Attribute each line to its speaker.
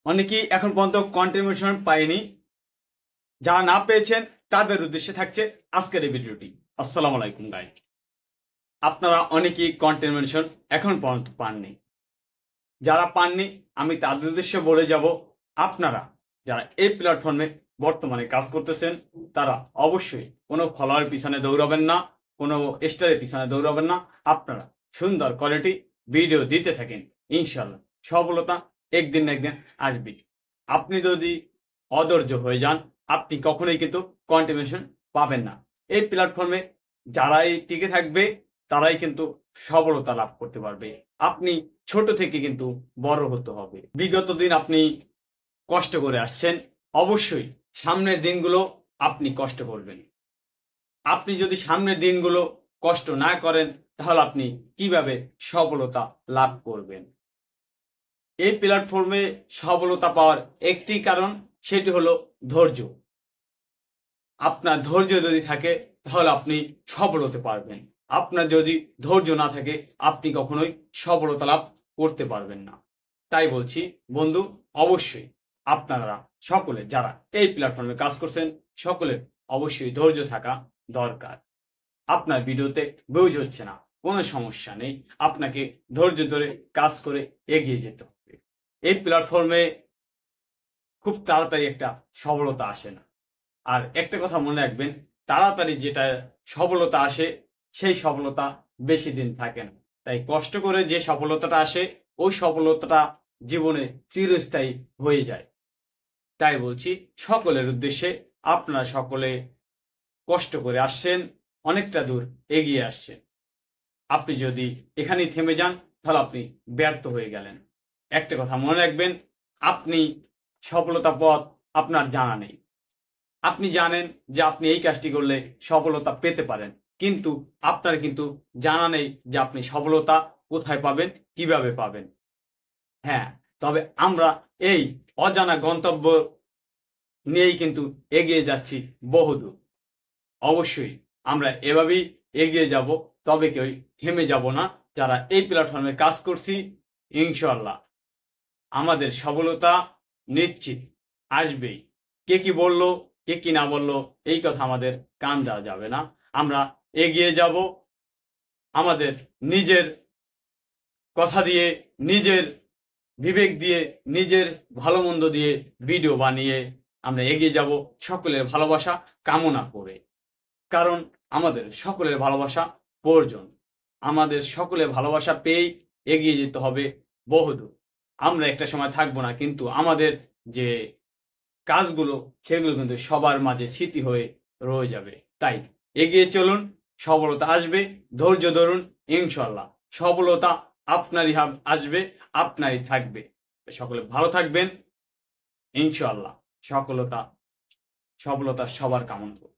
Speaker 1: অনেকেই এখন পর্যন্ত কন্ট্রিবিউশন পায়নি। যারা না পেয়েছেন তাদের উদ্দেশ্যে থাকছে আজকের এই ভিডিওটি। আসসালামু আলাইকুম গাইস, আপনারা অনেকেই কন্ট্রিবিউশন এখন পর্যন্ত পাননি। যারা পাননি আমি তাদের উদ্দেশ্যে বলে যাব, আপনারা যারা এই প্ল্যাটফর্মে বর্তমানে কাজ করতেছেন তারা অবশ্যই কোনো ফলোয়ার পিছনে দৌড়াবেন না, কোনো স্টারের পিছনে দৌড়াবেন না। আপনারা সুন্দর কোয়ালিটি ভিডিও দিতে থাকেন, ইনশাল্লাহ সফলতা একদিন না একদিন আসবে। আপনি যদি অধৈর্য হয়ে যান আপনি কখনোই কিন্তু কন্ট্রিবিউশন পাবেন না। এই প্ল্যাটফর্মে যারাই টিকে থাকবে তারাই কিন্তু সফলতা লাভ করতে পারবে। আপনি ছোট থেকে কিন্তু বড় হতে হবে। বিগত দিন আপনি কষ্ট করে আসছেন, অবশ্যই সামনের দিনগুলো আপনি কষ্ট করবেন। আপনি যদি সামনের দিনগুলো কষ্ট না করেন তাহলে আপনি কিভাবে সফলতা লাভ করবেন? এই প্ল্যাটফর্মে সফলতা পাওয়ার একটি কারণ, সেটি হলো ধৈর্য। আপনার ধৈর্য যদি থাকে তাহলে আপনি সফল হতে পারবেন। আপনার যদি ধৈর্য না থাকে আপনি কখনোই সফলতা লাভ করতে পারবেন না। তাই বলছি বন্ধু, অবশ্যই আপনারা সকলে যারা এই প্ল্যাটফর্মে কাজ করছেন সকলের অবশ্যই ধৈর্য থাকা দরকার। আপনার ভিডিওতে ভিউজ হচ্ছে না, কোনো সমস্যা নেই, আপনাকে ধৈর্য ধরে কাজ করে এগিয়ে যেতে হবে। এই প্ল্যাটফর্মে খুব তাড়াতাড়ি একটা সফলতা আসে না। আর একটা কথা মনে রাখবেন, তাড়াতাড়ি যেটা সফলতা আসে সেই সফলতা বেশি দিন থাকে না। তাই কষ্ট করে যে সফলতাটা আসে ওই সফলতাটা জীবনে চিরস্থায়ী হয়ে যায়। তাই বলছি সকলের উদ্দেশ্যে, আপনারা সকলে কষ্ট করে আসছেন, অনেকটা দূর এগিয়ে আসছেন। আপনি যদি এখানেই থেমে যান তাহলে আপনি ব্যর্থ হয়ে গেলেন। একটা কথা মনে রাখবেন, আপনি সফলতা পথ আপনার জানা নেই। আপনি জানেন যে আপনি এই কাজটি করলে সফলতা পেতে পারেন, কিন্তু আপনার কিন্তু জানা নেই যে আপনি সফলতা কোথায় পাবেন, কিভাবে পাবেন। হ্যাঁ, তবে আমরা এই অজানা গন্তব্য নিয়েই কিন্তু এগিয়ে যাচ্ছি বহুদূর। অবশ্যই আমরা এভাবেই এগিয়ে যাব, তবে কেউ থেমে যাব না। যারা এই প্ল্যাটফর্মে কাজ করছি ইনশাআল্লাহ আমাদের সফলতা নিশ্চিত আসবেই। কে কি বললো, কে কি না বললো এই কথা আমাদের কান দেওয়া যাবে না। আমরা এগিয়ে যাব আমাদের নিজের কথা দিয়ে, নিজের বিবেক দিয়ে, নিজের ভালো মন্দ দিয়ে ভিডিও বানিয়ে আমরা এগিয়ে যাব সকলের ভালোবাসা কামনা করে। কারণ আমাদের সকলের ভালোবাসা প্রয়োজন। আমাদের সকলের ভালোবাসা পেয়েই এগিয়ে যেতে হবে বহুদূর। আমরা একটা সময় থাকবো না, কিন্তু আমাদের যে কাজগুলো সেগুলো কিন্তু সবার মাঝে স্মৃতি হয়ে রয়ে যাবে। তাই এগিয়ে চলুন, সফলতা আসবে, ধৈর্য ধরুন, ইনশাল্লাহ সফলতা আপনারই আসবে, আপনারই থাকবে। সকলে ভালো থাকবেন, ইনশাল্লাহ সফলতা সফলতা সবার কামনা করব।